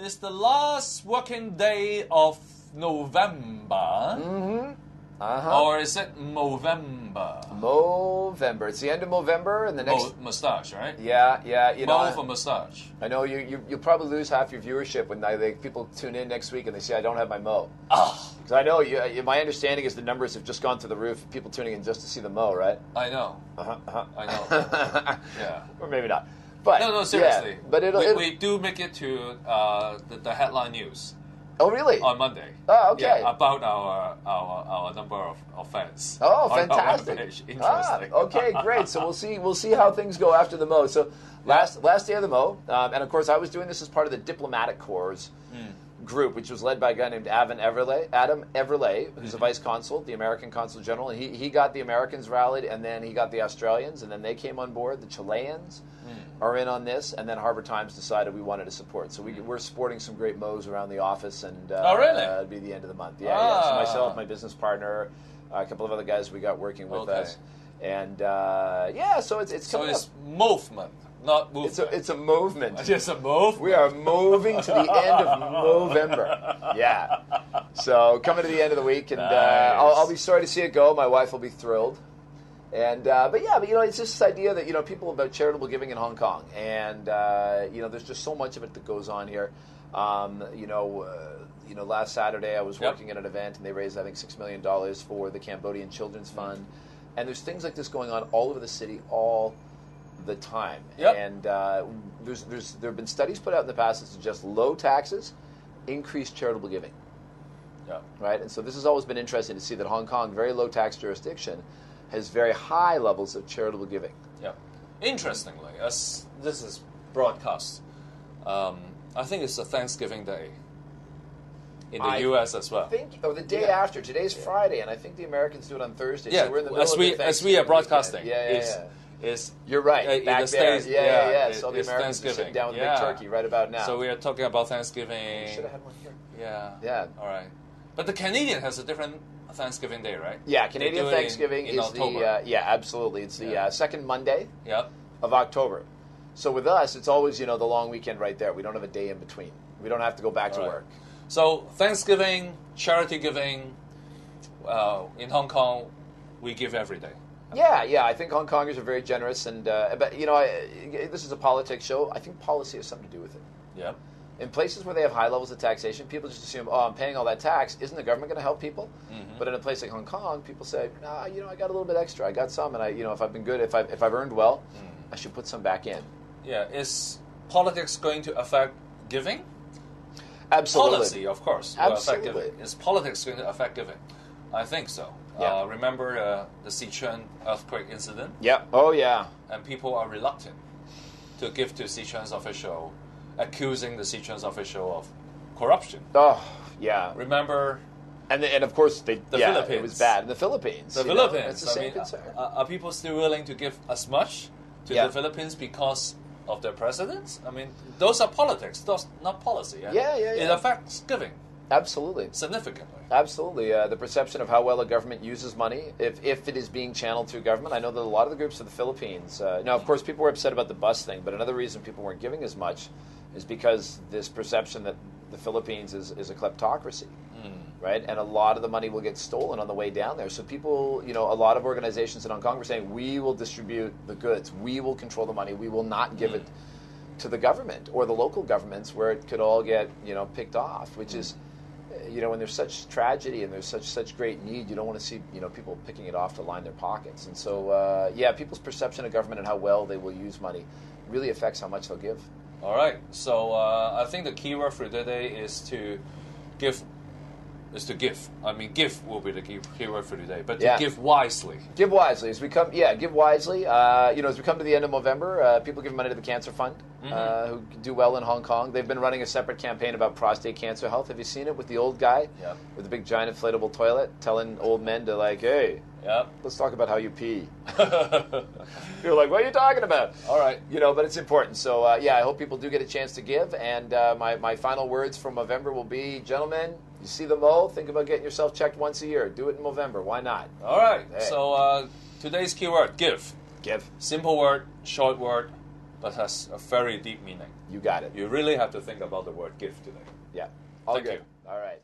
It's the last working day of November. Mm-hmm. Uh-huh. Or is it Movember? Movember. It's the end of Movember, and the next mustache, right? Yeah. You know, for mustache. I know you'll probably lose half your viewership when people tune in next week and they say I don't have my mo. Oh. Because I know my understanding is the numbers have just gone to the roof. People tuning in just to see the mo, right? I know. I know. Yeah. Or maybe not. But no, seriously. Yeah, but we do make it to the headline news. Oh, really? On Monday. Oh, okay. Yeah, about our number of fans. Oh, fantastic! Interesting. Okay, great. So we'll see how things go after the Mo. So last day of the Mo, and of course I was doing this as part of the diplomatic corps group, which was led by a guy named Adam Everley, who's a vice consul, the American consul general, and he got the Americans rallied, and then he got the Australians, and then they came on board. The Chileans are in on this, and then Harbour Times decided we wanted to support. So we're supporting some great Mo's around the office, and oh, really? It'll be the end of the month. Yeah. So myself, my business partner, a couple of other guys we got working with us, and so it's coming up. It's movement. Not movement. It's a movement. It's a move. We are moving to the end of November. Yeah. So coming to the end of the week, and nice. I'll be sorry to see it go. My wife will be thrilled. And but it's just this idea that people about charitable giving in Hong Kong, and there's just so much of it that goes on here. Last Saturday I was working at an event, and they raised I think $6 million for the Cambodian Children's Fund, and there's things like this going on all over the city all the time. Yep. And there have been studies put out in the past that suggest low taxes increase charitable giving. Yeah. Right. And so this has always been interesting to see that Hong Kong, very low tax jurisdiction, has very high levels of charitable giving. Yeah. Interestingly, as this is broadcast, I think it's a Thanksgiving Day in the U.S. as well. The day after. Today's Friday, and I think the Americans do it on Thursday. Yeah. So we're in the middle as we are broadcasting. You're right. Back there. States, So the Americans are sitting down with a big turkey right about now. So we are talking about Thanksgiving. We should have had one here. Yeah. All right. But the Canadian has a different Thanksgiving Day, right? Yeah, Canadian Thanksgiving in is October. Absolutely. It's the second Monday Yep. of October. So with us, it's always, the long weekend right there. We don't have a day in between. We don't have to go back to work. So Thanksgiving, charity giving, in Hong Kong, we give every day. Yeah. I think Hong Kongers are very generous, and but this is a politics show. I think policy has something to do with it. Yep. In places where they have high levels of taxation, people just assume, I'm paying all that tax. Isn't the government going to help people? Mm-hmm. But in a place like Hong Kong, people say, I got a little bit extra. I got some, and if I've been good, if I've earned well, I should put some back in. Yeah. Is politics going to affect giving? Absolutely. Policy, of course, will affect giving. Is politics going to affect giving? I think so. Yeah. Remember the Sichuan earthquake incident? Yeah. Oh, yeah. And people are reluctant to give to Sichuan's official, accusing the Sichuan's official of corruption. Oh, yeah. Remember? And of course, the Philippines. It was bad in the Philippines. The Philippines. It's the same concern. Are people still willing to give as much to the Philippines because of their presidents? I mean, those are politics, those not policy. Yeah. It affects giving. Absolutely. Significantly. Absolutely. The perception of how well a government uses money, if it is being channeled through government. I know that a lot of the groups of the Philippines, now, of course, people were upset about the bus thing, but another reason people weren't giving as much is because this perception that the Philippines is a kleptocracy, right? And a lot of the money will get stolen on the way down there. So people, a lot of organizations in Hong Kong were saying, we will distribute the goods, we will control the money, we will not give it to the government or the local governments where it could all get, picked off, which is... when there's such tragedy and there's such great need, you don't want to see, people picking it off to line their pockets. And so, people's perception of government and how well they will use money really affects how much they'll give. All right. So I think the key word for today is to give. I mean, give will be the key word for today, but to give wisely. Give wisely. Give wisely. As we come to the end of November, people give money to the Cancer Fund, who do well in Hong Kong. They've been running a separate campaign about prostate cancer health. Have you seen it with the old guy with the big giant inflatable toilet telling old men to hey, let's talk about how you pee. You're like, what are you talking about? All right. But it's important. So, I hope people do get a chance to give. And my final words from November will be, gentlemen, you see the Mo, think about getting yourself checked once a year. Do it in November. Why not? All right. Hey. So today's keyword, give. Give. Simple word, short word, but has a very deep meaning. You got it. You really have to think about the word give today. Yeah. All Thank good. you. All right.